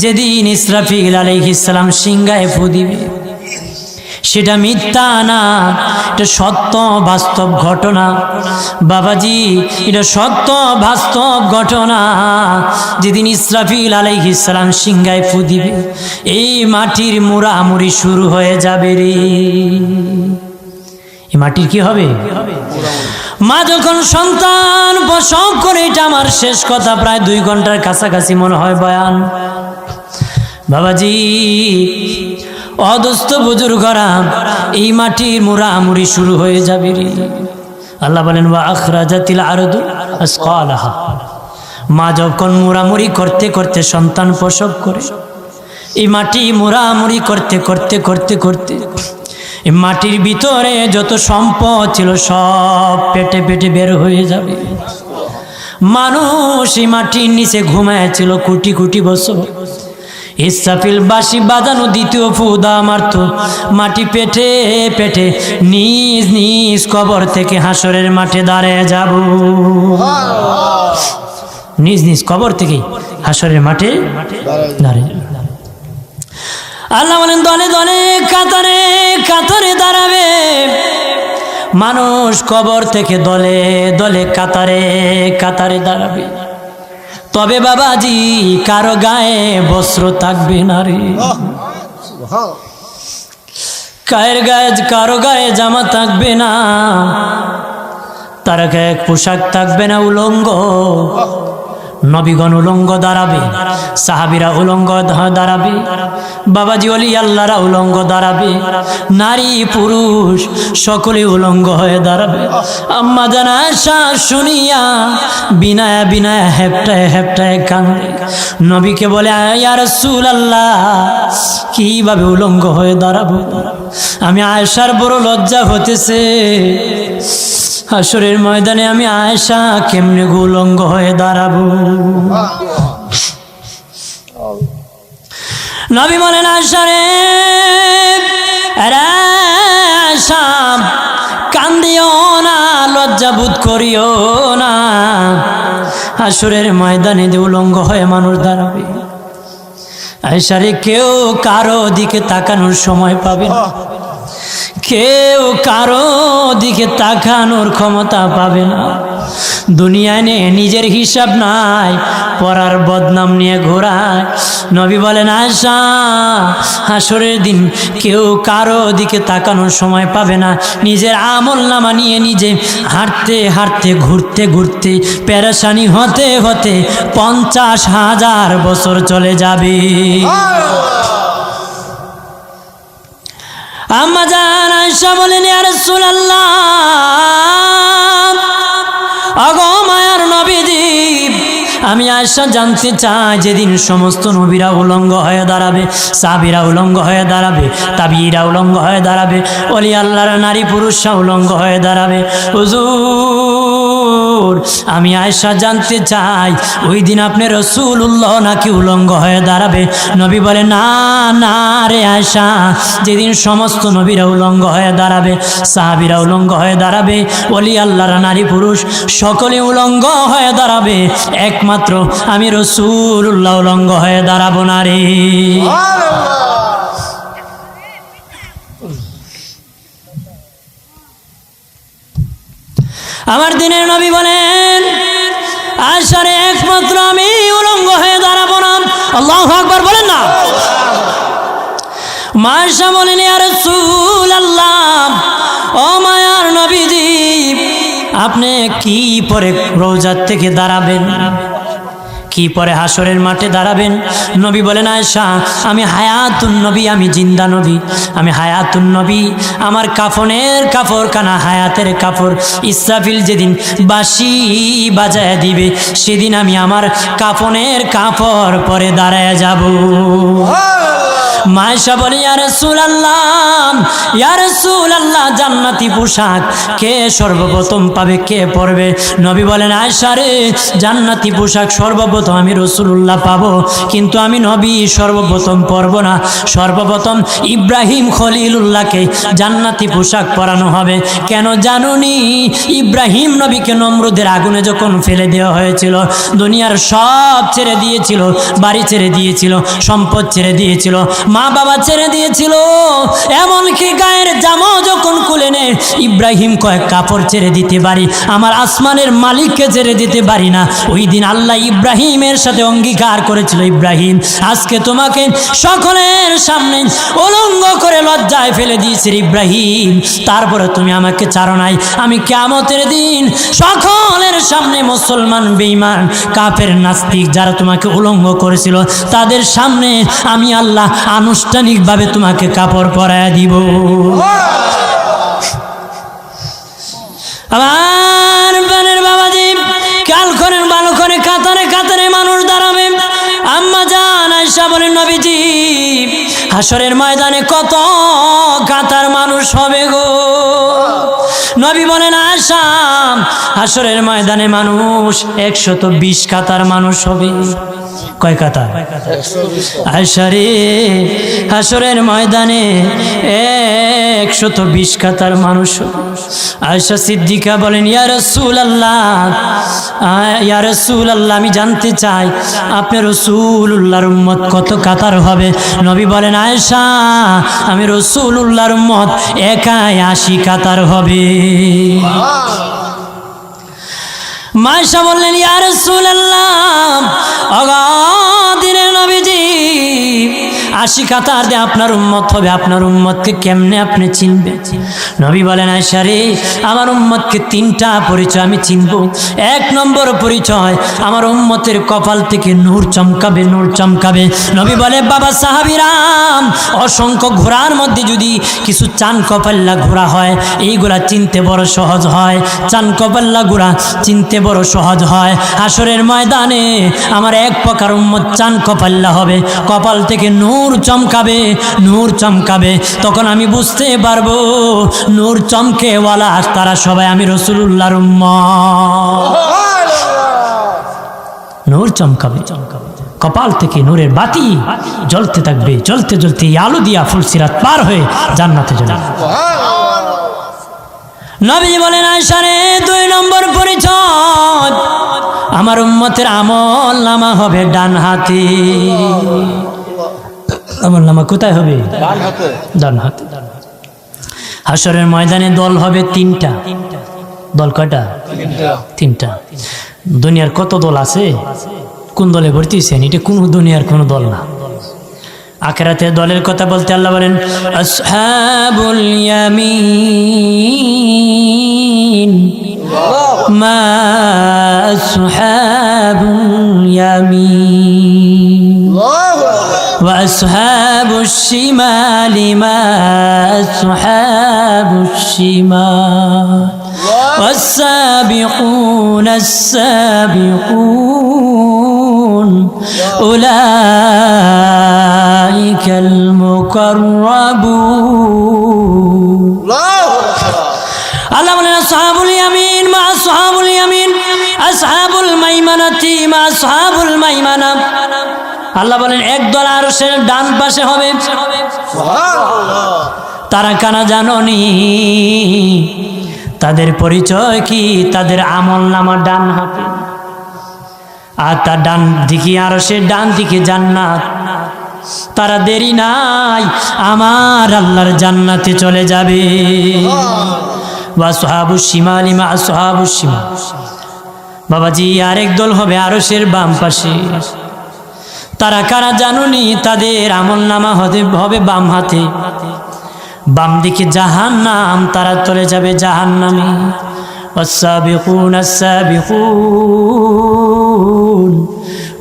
যেদিন ইসরাফিল আলাইহিস সালাম সিংহায় ফু দিবে, সেটা মিথ্যা না, এটা সত্য বাস্তব ঘটনা বাবাজি, এটা সত্য বাস্তব ঘটনা। যেদিন ইসরাফিল আলাইহিস সালাম সিংহায় ফু দিবে, এই মাটির মুড়ামুড়ি শুরু হয়ে যাবে রে। এই মাটির কি হবে? মা যখন সন্তান প্রসব করে, এটা আমার শেষ কথা, প্রায় 2 ঘন্টার কাছাকাছি মনে হয় বয়ান বাবাজি। অদস্ত বুজুর্গরা, এই মাটির মুড়ামুড়ি শুরু হয়ে যাবে রে। আল্লাহ বলেন ওয়া আখরাজাতিল আরদু আসকালাহা। মা যখন মুড়ামুড়ি করতে করতে সন্তান প্রসব করে, এই মাটি মুড়ামুড়ি করতে করতে করতে করতে এই মাটির ভিতরে যত সম্পদ ছিল সব পেটে পেটে বের হয়ে যাবে। মানুষ এই মাটির নিচে ঘুমায়েছিল কোটি কোটি বছর। ইসরাফিল বাঁশি বাজানো দ্বিতীয় ফুদা মারত, মাটি পেটে পেটে নিজ নিজ কবর থেকে হাসরের মাঠে দাঁড়িয়ে যাব। নিজ নিজ কবর থেকে হাসরের মাঠে দাঁড়িয়ে যাব। আল্লাহ বলেন দলে দলে কাতারে কাতারে দাঁড়াবে মানুষ, কবর থেকে দলে দলে কাতারে কাতারে দাঁড়াবে। তবে বাবাজি কারো গায়ে বস্ত্র থাকবে না রে, কারো গায়ে জামা থাকবে না, তার গায়ে পোশাক থাকবে না, উলঙ্গ। নবীগণ উলঙ্গ দাঁড়াবে, সাহাবীরা উলঙ্গ দাঁড়াবে, বাবাজি ওলি আল্লাহরা উলঙ্গ দাঁড়াবে, নারী পুরুষ সকলে উলঙ্গ হয়ে দাঁড়াবে। আম্মা জান আয়েশা শুনিয়া বিনায়া বিনায়া হেপটায় হেপটায় কান্দে, নবীকে বলে ইয়া রাসূলুল্লাহ কিভাবে উলঙ্গ হয়ে দাঁড়াবো? আমি আয়েশার বড় লজ্জা হতেছে, হাসরের ময়দানে আমি আয়েশা কেমনে উলঙ্গ হয়ে দাঁড়াবো? নবী বলেন আয়েশা রে, আয়েশা কান্দিও না, লজ্জা বোধ করিও না, হাসরের ময়দানে যে উলঙ্গ হয়ে মানুষ দাঁড়াবে, আয়েশা রে কেউ কারো দিকে তাকানোর সময় পাবে না, কেউ কারো দিকে তাকানোর ক্ষমতা পাবে না। দুনিয়ায় নিয়ে নিজের হিসাব নাই, পরার বদনাম নিয়ে ঘোরায়। নবী বলেন আয়েশা হাসরের দিন কেউ কারো দিকে তাকানোর সময় পাবে না, নিজের আমল নামা নিয়ে নিজে হাঁটতে হাঁটতে ঘুরতে ঘুরতে পেরেশানি হতে হতে 50,000 বছর চলে যাবে। আম্মা জান আয়েশা বলেন ইয়া রাসূলুল্লাহ, ওগো মায়ার নবীজি, আমি আয়েশা জানতে চাই যেদিন সমস্ত নবীরা উলঙ্গ হয়ে দাঁড়াবে, সাহাবীরা উলঙ্গ হয়ে দাঁড়াবে, তাবিঈরা উলঙ্গ হয়ে দাঁড়াবে, ওলি আল্লাহর নারী পুরুষরা উলঙ্গ হয়ে দাঁড়াবে, হুজুর আমি আয়েশা জানতে চাই ওই দিন আপনি রাসূলুল্লাহ নাকি উলঙ্গ হয়ে দাঁড়াবে? নবী বলে না না রে আয়েশা, যেদিন সমস্ত নবীরা উলঙ্গ হয়ে দাঁড়াবে, সাহাবীরা উলঙ্গ হয়ে দাঁড়াবে, ওলি আল্লাহর নারী পুরুষ সকলে উলঙ্গ হয়ে দাঁড়াবে, একমাত্র আমি রাসূলুল্লাহ উলঙ্গ হয়ে দাঁড়াবো না রে। আমার দিনের নবী বলেন আয়েশা রে একমাত্র আমি উলঙ্গ হয়ে দাঁড়াবো না। আল্লাহু আকবার বলেন না। মা আয়েশা বলেন ইয়া রাসূলুল্লাহ, ও মায়ার নবীজি আপনি কি পরে রওজা থেকে দাঁড়াবেন, কি পরে হাসরের মাঠে দাঁড়াবেন? নবী বলেন আয়েশা আমি হায়াতুন নবী, আমি জিন্দা নবী, আমি হায়াতুন নবী, আমার কাফনের কাপড় কানা হায়াতের কাপড়। ইসরাফিল যেদিন বাঁশি বাজায় দিবে সেদিন আমি আমার কাফনের কাপড় পরে দাঁড়ায় যাব। মা আয়েশা বলে ইয়া রাসূলুল্লাহ জান্নাতি পোশাক কে সর্বপ্রথম পাবে, কে পরবে? নবী বলেন আয়েশা রে, জান্নাতি পোশাক সর্বপ্রথম আমি রাসূলুল্লাহ পাবো, কিন্তু আমি নবী সর্বপ্রথম পরব না। সর্বপ্রথম ইব্রাহিম খলিলুল্লাহকে জান্নাতি পোশাক পরানো হবে। কেন জানুনি? ইব্রাহিম নবীকে নমরুদের আগুনে যখন ফেলে দেওয়া হয়েছিল, দুনিয়ার সব ছেড়ে দিয়েছিল, বাড়ি ছেড়ে দিয়েছিল, সম্পদ ছেড়ে দিয়েছিল, মা বাবা ছেড়ে দিয়েছিল, এমনকি গায়ের জামাও যখন খুলে নেয়, ইব্রাহিম কয়েক কাপড় ছেড়ে দিতে পারি, আমার আসমানের মালিককে ছেড়ে দিতে পারি না। ওই দিন আল্লাহ ইব্রাহিমের সাথে অঙ্গীকার করেছিল, ইব্রাহিম আজকে তোমাকে সকলের সামনে উলঙ্গ করে লজ্জায় ফেলে দিয়েছি ইব্রাহিম, তারপরে তুমি আমাকে ছাড়ো নাই। আমি কিয়ামতের দিন সকলের সামনে মুসলমান, বেঈমান, কাফের, নাস্তিক যারা তোমাকে উলঙ্গ করেছিল তাদের সামনে আমি আল্লাহ আনুষ্ঠানিকভাবে তোমাকে কাপড় পরায়া দিব। আমার বানের বাবাজি খেয়াল করেন, ভালো করে, কাতারে কাতারে মানুষ দাঁড়াবে। আম্মা জান আয়েশা বলেন নবীজি হাসরের ময়দানে কত কাতার মানুষ হবে গো? নবী বলেন আয়েশা হাসরের ময়দানে মানুষ 120 কাতার মানুষ হবে। কয় কাতার? আয়েশা রে, হাসরের ময়দানে 120 কাতার মানুষ হবে। আয়েশা সিদ্দিকা বলেন ইয়া রাসূলুল্লাহ, আমি জানতে চাই আপনি রাসূলুল্লাহর উম্মত কত কাতার হবে? নবী বলেন আয়েশা আমি রাসূলুল্লাহর উম্মত একাই 80 কাতার হবে। মা আয়েশা বললেন ইয়া রাসূলুল্লাহ, দিনের নবীজি 80 কাতার দিয়ে আপনার উম্মত হবে, আপনার উম্মতকে কেমনে আপনি চিনবেন? নবী বলেন আয়েশা রে, আমার উম্মতকে 3টা পরিচয় আমি চিনব। 1 নম্বর পরিচয়, আমার উম্মতের কপাল থেকে নূর চমকাবে, নূর চমকাবে। নবী বলে বাবা সাহাবীরাম, অসংখ্য ঘোড়ার মধ্যে যদি কিছু চান কপাল্লা ঘোড়া হয়, এইগুলা চিনতে বড় সহজ হয়। চান কপাল্লা ঘোড়া চিনতে বড় সহজ হয়। হাসরের ময়দানে আমার এক প্রকার উম্মত চান কপাল্লা হবে, কপাল থেকে নূর চমকাবে, নূর চমকাবে। তখন আমি বুঝতে পারবো নূর চমকেওয়ালা তারা সবাই আমি রাসূলুল্লাহর উম্মত। নূর চমকাবে, কপাল থেকে নূরের বাতি জ্বলতে থাকবে, জ্বলতে জ্বলতে আলো দিয়া ফুলসিরাত পার হয়ে জান্নাতে যাবে। নবী বলেন আয়েশা রে, 2 নম্বর পরিচয়, আমার উম্মতের আমল নামা হবে ডান হাতে। আমল নামা কোথায় হবে? ডান হাতে। হাসরের ময়দানে দল হবে 3টা। দল কয়টা? 3টা। দুনিয়ার কত দল আছে? কোন দলে ভর্তি হয়েছেন? এটা কোন দুনিয়ার কোন দল না। আখিরাতে দলের কথা বলতে আল্লাহ বলেন আসহাবুল ইয়ামিন মা আসহাবুল ইয়ামিন ওয়া আসহাবুশ শিমালি মা আসহাবুশ শিমাল والسابقون السابقون أولئك المقربون الله বলেন আসহাবুল ইয়ামিন মা আসহাবুল ইয়ামিন আসহাবুল মাইমানাতি মা আসহাবুল মাইমানা। আল্লাহ বলেন একদল আরশের ডান পাশে হবে। সুবহানাল্লাহ। তারা কানা জানোনি? তাদের পরিচয় কি? তাদের আমল নামা ডান হাতে, আর তার ডান দিকে আরশের ডান দিকে জান্নাত। তারা দেরি নাই, আমার আল্লাহর জান্নাতে চলে যাবে। ওয়া আসহাবুশ শিমালি মা আসহাবুশ শিমাল। বাবাজি আরেক দল হবে আরশের বাম পাশে। তারা কারা জানুনি? তাদের আমল নামা হবে বাম হাতে। বাম দিকে জাহান্নাম, তারা চলে যাবে জাহান্নামে। والسابقون السابقون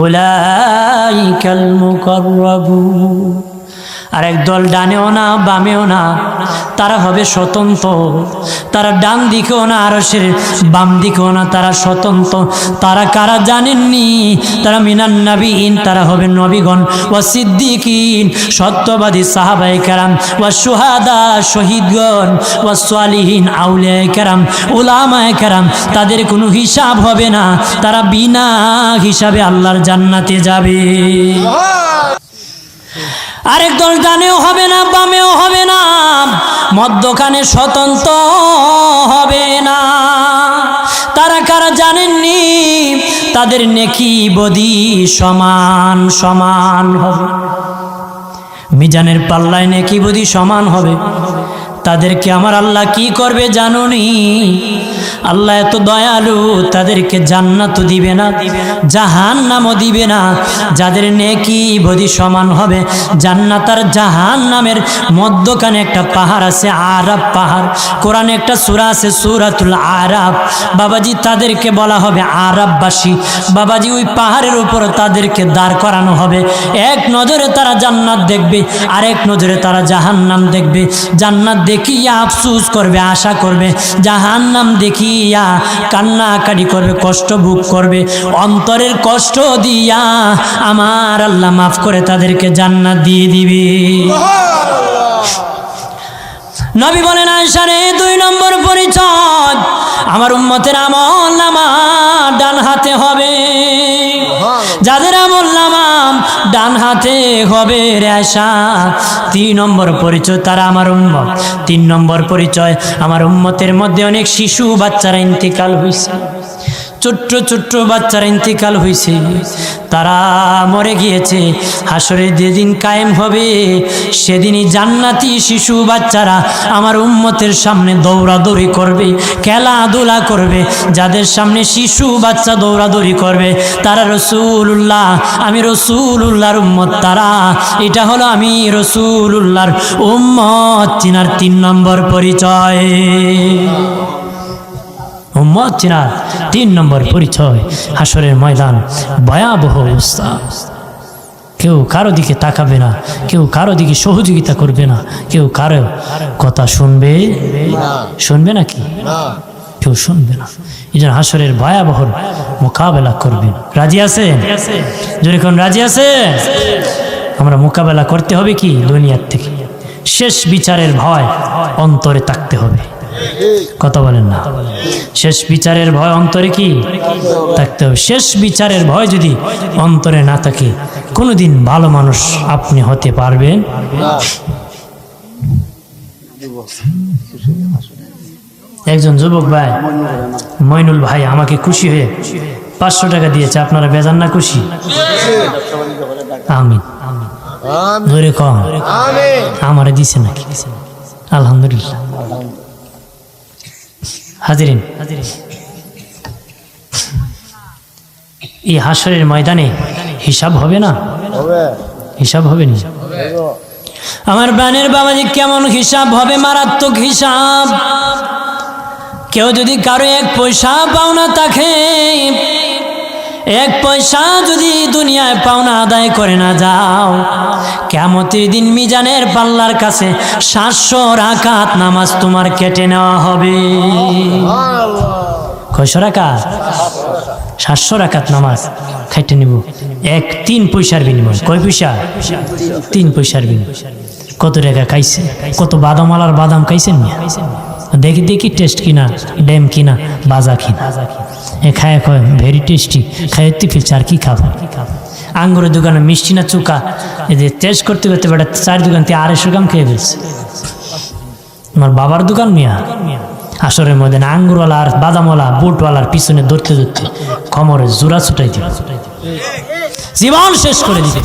أولئك المقربون আর একদল ডানেও না বামেও না, তারা হবে স্বতন্ত্র। তারা ডান দিকেও না আরশের বাম দিকেও না, তারা স্বতন্ত্র। তারা কারা জানেননি? তারা মিনান নবীন, তারা হবে নবীগণ, ওয়া সিদ্দিকিন সত্যবাদী সাহাবায়ে কেরাম, ওয়া শুহাদা শহীদগণ, ওয়া সালিহিন আউলিয়ায়ে কেরাম উলামায়ে কেরাম। তাদের কোনো হিসাব হবে না, তারা বিনা হিসাবে আল্লাহর জান্নাতে যাবে। আরেক দল ডানেও হবে না বামেও হবে না, মধ্যখানে স্বতন্ত্র হবে না। তারা কারা জানেননি? তাদের নেকি বদি সমান সমান হবে, মিজানের পাল্লায় নেকি বদি সমান হবে। তাদেরকে আমার আল্লাহ কি করবে জানুনি? আল্লাহ এত দয়ালু, তাদেরকে জান্নাতও দিবে না, জাহান্নামও দিবে না। যাদের নেকি বদি সমান হবে, জান্নাত আর জাহান্নামের মধ্যখানে একটা পাহাড় আছে, আরাব পাহাড়। কোরআনে একটা সূরা আছে সূরাতুল আরাব। বাবাজি তাদেরকে বলা হবে আরাববাসী। বাবাজি ওই পাহাড়ের উপর তাদেরকে দাঁড় করানো হবে। এক নজরে তারা জান্নাত দেখবে, আরেক নজরে তারা জাহান্নাম দেখবে। জান্নাত দেখিয়া আফসোস করবে, আশা করবে, জাহান্নাম দেখিয়া কান্নাকাটি করবে, কষ্ট ভোগ করবে। অন্তরের কষ্ট দিয়া আমার আল্লাহ মাফ করে তাদেরকে জান্নাত দিয়ে দিবে। নবী বলেন আয়েশারে, 2 নম্বর পরিচয়, আমার উম্মতের আমল নামা ডান হাতে হবে। যাদের আমল নামা ডান হাতে হবে রে আয়েশা, 3 নম্বর পরিচয় তারা আমার উম্মত। 3 নম্বর পরিচয়, আমার উম্মতের মধ্যে অনেক শিশু বাচ্চারা ইন্তিকাল হয়েছে, ছোট্ট ছোট্ট বাচ্চারা ইন্তিকাল হয়েছে, তারা মরে গিয়েছে। হাসরের যেদিন কায়েম হবে, সেদিনই জান্নাতি শিশু বাচ্চারা আমার উম্মতের সামনে দৌড়াদৌড়ি করবে, খেলাধুলা করবে। যাদের সামনে শিশু বাচ্চা দৌড়াদৌড়ি করবে, তারা রাসূলুল্লাহ, আমি রাসূলুল্লাহর উম্মত তারা। এটা হলো আমি রাসূলুল্লাহর উম্মত চিনার 3 নম্বর পরিচয়। উম্মত চিনার 3 নম্বর পরিচয়। হাসরের ময়দান ভয়াবহ অবস্থা, কেউ কারো দিকে তাকাবে না, কেউ কারো দিকে সহযোগিতা করবে না, কেউ কারো কথা শুনবে নাকি? কেউ শুনবে না। এই জন্য হাসরের ভয়াবহ মোকাবেলা করবেন। রাজি আছেন? যদি কোন রাজি আছে, আমরা মোকাবেলা করতে হবে কি দুনিয়ার থেকে। শেষ বিচারের ভয় অন্তরে থাকতে হবে। কথা বলেন না? শেষ বিচারের ভয় অন্তরে কি থাকতে হবে। শেষ বিচারের ভয় যদি অন্তরে না থাকে, কোনোদিন ভালো মানুষ আপনি হতে পারবেন না। একজন যুবক ভাই মইনুল ভাই আমাকে খুশি হয়ে 500 টাকা দিয়েছে। আপনারা বেজান না খুশি? আমিন। ধরে কম আমারে দিছে নাকি? আলহামদুলিল্লাহ। হাজিরিন, এই হাসরের ময়দানে হিসাব হবে না? হিসাব হবে না? আমার প্রাণের বাবাজি, কেমন হিসাব হবে? মারাত্মক হিসাব। কেউ যদি কারো 1 পয়সা পাওনা থাকে, 1 পয়সা যদি দুনিয়ায় পাওনা আদায় করে না যাও, কিয়ামতের দিন মিজানের পাল্লার কাছে 700 রাকাত নামাজ তোমার কেটে নেওয়া হবে। কয়শো রাকাত? 700 রাকাত নামাজ কেটে নিব 3 পয়সার বিনিময়। কয় পয়সা? 3 পয়সার বিনিময়। কত টাকা খাইছে? কত বাদামালার বাদাম খাইছেন? দেখি দেখি টেস্ট কিনা, ড্যাম কিনা, বাজা কিনা, এ খায় কয় ভেরি টেস্টি। খায় ফিরছে আর কি খাবো? আঙ্গুরের দোকানে মিষ্টি না চুকা, এদের টেস্ট করতে করতে বেটা 4 দোকান থেকে 250 গ্রাম খেয়ে ফেলছে। আমার বাবার দোকান মিয়া আসরের মধ্যে আঙ্গুরওয়ালা আর বাদামওয়ালা বুটওয়ালার পিছনে ধরতে ধরতে কোমরে জোড়া ছুটাই দিবে, জীবন শেষ করে দিবে।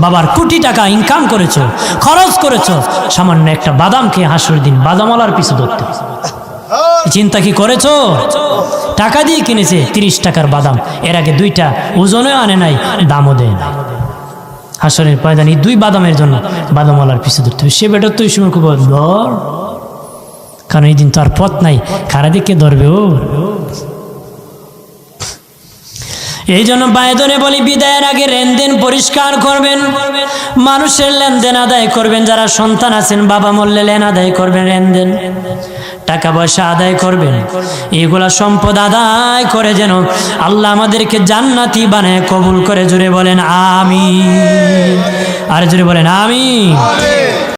বাবার কোটি টাকা ইনকাম করেছো, খরচ করেছো, সামান্য একটা বাদাম খেয়ে হাসরের দিন বাদামওয়ালার পিছু ধরতে। চিন্তা কি করেছো? টাকা দিয়ে কিনেছে 30 টাকার বাদাম, এর আগে 2টা ওজনেও আনে নাই, দামও দেয় না। হাসরের ময়দানে 2 বাদামের জন্য বাদামওয়ালার পিছু ধরতে হবে। সে বেটার তো এই সময় খুব ধর, কারণ এই দিন তো আর পথ নাই, কারা দিকে ধরবে ও। এই জন্য বায়দনে বলি বিদায়ের আগে লেনদেন পরিষ্কার করবেন, মানুষের লেনদেন আদায় করবেন। যারা সন্তান আছেন বাবা মরলে লেন আদায় করবেন, লেনদেন টাকা পয়সা আদায় করবেন। এগুলা সম্পদ আদায় করে যেন আল্লাহ আমাদেরকে জান্নাতি বানায় কবুল করে। জোরে বলেন আমিন, আর জোরে বলেন আমিন।